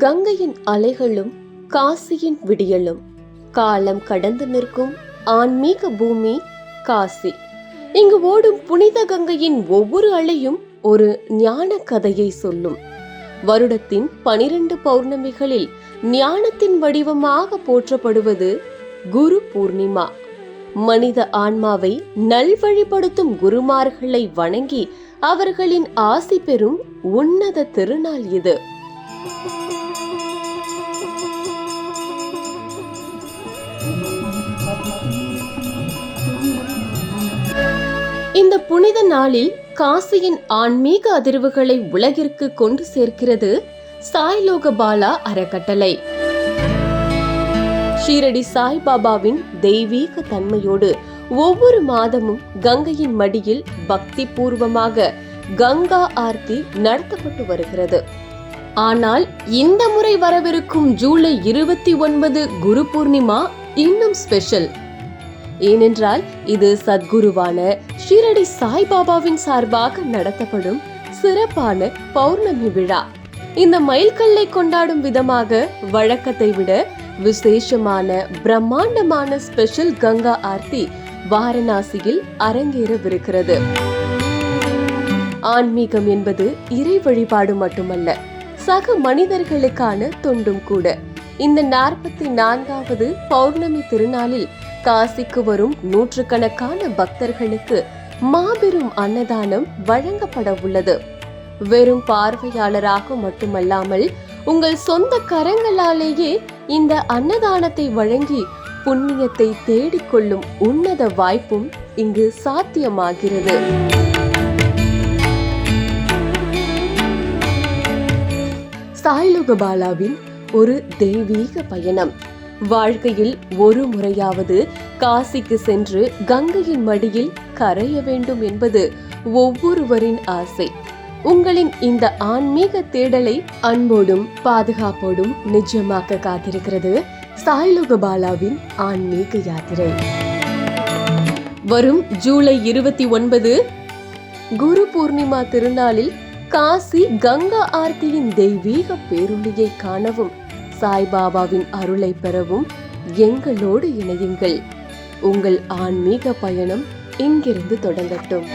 கங்கையின் அலைகளும் காசியின் விடியலும் காலம் கடந்து நிற்கும் ஆன்மீக பூமி காசி. இங்கு ஓடும் புனித கங்கையின் ஒவ்வொரு அலையும் ஒரு ஞான கதையை சொல்லும். வருடத்தின் 12 பௌர்ணமிகளில் ஞானத்தின் வடிவமாக போற்றப்படுவது குரு பூர்ணிமா. மனித ஆன்மாவை நல்வழிப்படுத்தும் குருமார்களை வணங்கி அவர்களின் ஆசி பெறும் உன்னத திருநாள் இது. இந்த புனித நாளில் காசியின் ஆன்மீக அதிர்வுகளை உலகிற்கு கொண்டு சேர்க்கிறது சாய்லோக பாலா அறக்கட்டளை. ஷீரடி சாய்பாபாவின் தெய்வீக தன்மையோடு ஒவ்வொரு மாதமும் கங்கையின் மடியில் பக்தி பூர்வமாக கங்கா ஆர்த்தி நடத்தப்பட்டு வருகிறது. ஆனால் இந்த முறை வரவிருக்கும் ஜூலை 29 குரு பூர்ணிமா இன்னும் ஸ்பெஷல். ஏனென்றால் இது சத்குருவான ஷீரடி சாய்பாபாவின் சார்பாக நடத்தப்படும் சிறப்பான பௌர்ணமி விழா. இந்த மைல்கல்லை கொண்டாடும் விதமாக வழக்கத்தை விட விசேஷமான பிரம்மாண்டமான ஸ்பெஷல் கங்கா ஆர்த்தி வாரணாசியில் அரங்கேறவிருக்கிறது. ஆன்மீகம் என்பது இறை வழிபாடு மட்டுமல்ல, சக மனிதர்களுக்கான தொண்டும் கூட. இந்த 44வது பௌர்ணமி திருநாளில் காசிக்கு வரும் நூற்றுக்கணக்கான பக்தர்களுக்கு மாபெரும் அன்னதானம் வழங்கப்பட உள்ளது. வெறும் பார்வையாளராக மட்டுமல்லாமல் உங்கள் சொந்த கரங்களாலேயே இந்த அன்னதானத்தை வழங்கி புண்ணியத்தை தேடிக்கொள்ளும் உன்னத வாய்ப்பும் இங்கு சாத்தியமாகிறது. சாய்லோக பாலாவின் ஒரு தெய்வீக பயணம். வாழ்க்கையில் ஒரு முறையாவது காசிக்கு சென்று கங்கையின் மடியில் கரைய வேண்டும் என்பது ஒவ்வொருவரின் ஆசை. உங்களின் இந்த ஆன்மீக தேடலை அன்போடும் பாதுகாப்போடும் நிஜமாக்க காத்திருக்கிறது சாய்லோக பாலாவின் ஆன்மீக யாத்திரை. வரும் ஜூலை 29 குரு பூர்ணிமா திருநாளில் காசி கங்கா ஆர்த்தியின் தெய்வீக பேரொளியை காணவும் சாய்பாபாவின் அருளை பெறவும் எங்களோடு இணையுங்கள். உங்கள் ஆன்மீக பயணம் இங்கிருந்து தொடங்கட்டும்.